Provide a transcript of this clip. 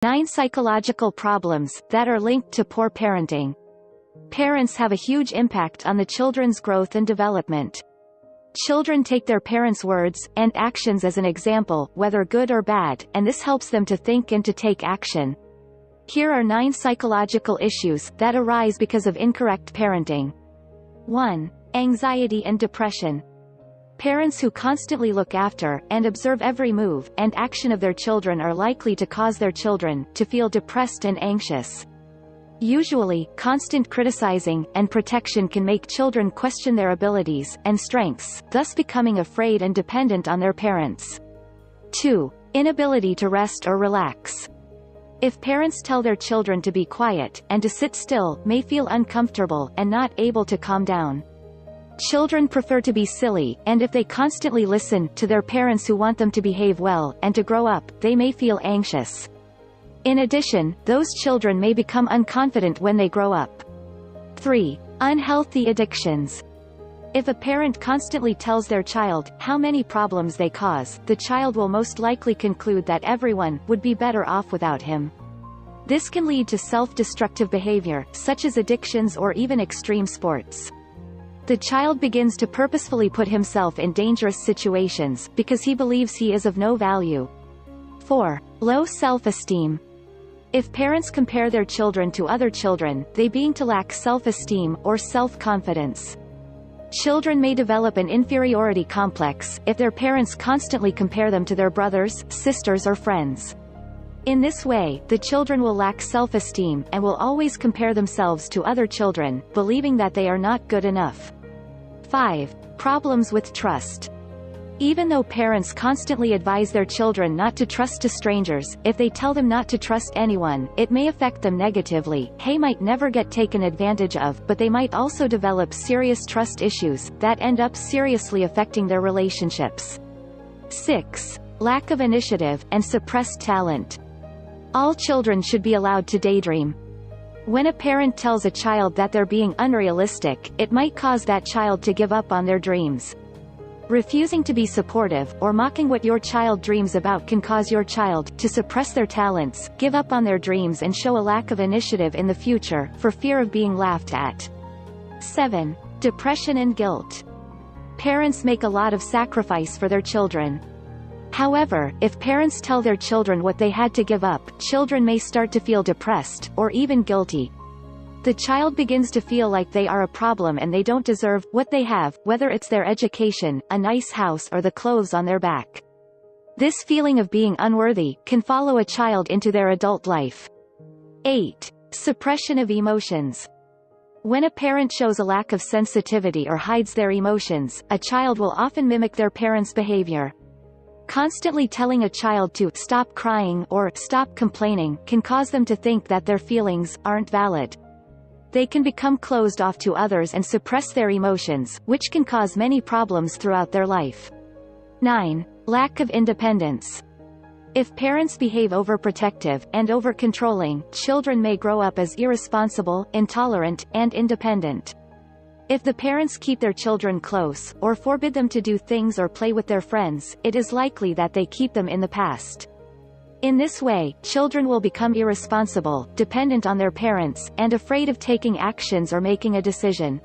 9 psychological problems that are linked to poor parenting. Parents have a huge impact on the children's growth and development. Children take their parents' words and actions as an example, whether good or bad, and this helps them to think and to take action. Here are 9 psychological issues that arise because of incorrect parenting. 1. Anxiety and depression. Parents who constantly look after and observe every move and action of their children are likely to cause their children to feel depressed and anxious. Usually, constant criticizing and protection can make children question their abilities and strengths, thus becoming afraid and dependent on their parents. 2. Inability to rest or relax. If parents tell their children to be quiet and to sit still, may feel uncomfortable and not able to calm down. Children prefer to be silly, and if they constantly listen to their parents who want them to behave well and to grow up, they may feel anxious. In addition, those children may become unconfident when they grow up. 3. Unhealthy addictions. If a parent constantly tells their child how many problems they cause, the child will most likely conclude that everyone would be better off without him. This can lead to self-destructive behavior, such as addictions or even extreme sports. The child begins to purposefully put himself in dangerous situations because he believes he is of no value. 4. Low self-esteem. If parents compare their children to other children, they being to lack self-esteem or self-confidence. Children may develop an inferiority complex if their parents constantly compare them to their brothers, sisters or friends. In this way, the children will lack self-esteem and will always compare themselves to other children, believing that they are not good enough. 5. Problems with trust. Even though parents constantly advise their children not to trust to strangers, if they tell them not to trust anyone, it may affect them negatively. They might never get taken advantage of, but they might also develop serious trust issues that end up seriously affecting their relationships. 6. Lack of initiative and suppressed talent. All children should be allowed to daydream. When a parent tells a child that they're being unrealistic, it might cause that child to give up on their dreams. Refusing to be supportive or mocking what your child dreams about can cause your child to suppress their talents, give up on their dreams and show a lack of initiative in the future, for fear of being laughed at. 7. Depression and guilt. Parents make a lot of sacrifice for their children. However, if parents tell their children what they had to give up, children may start to feel depressed, or even guilty. The child begins to feel like they are a problem and they don't deserve what they have, whether it's their education, a nice house or the clothes on their back. This feeling of being unworthy can follow a child into their adult life. 8. Suppression of emotions. When a parent shows a lack of sensitivity or hides their emotions, a child will often mimic their parents' behavior. Constantly telling a child to stop crying or stop complaining can cause them to think that their feelings aren't valid. They can become closed off to others and suppress their emotions, which can cause many problems throughout their life. 9. Lack of independence. If parents behave overprotective and over-controlling, children may grow up as irresponsible, intolerant, and independent. If the parents keep their children close, or forbid them to do things or play with their friends, it is likely that they keep them in the past. In this way, children will become irresponsible, dependent on their parents, and afraid of taking actions or making a decision.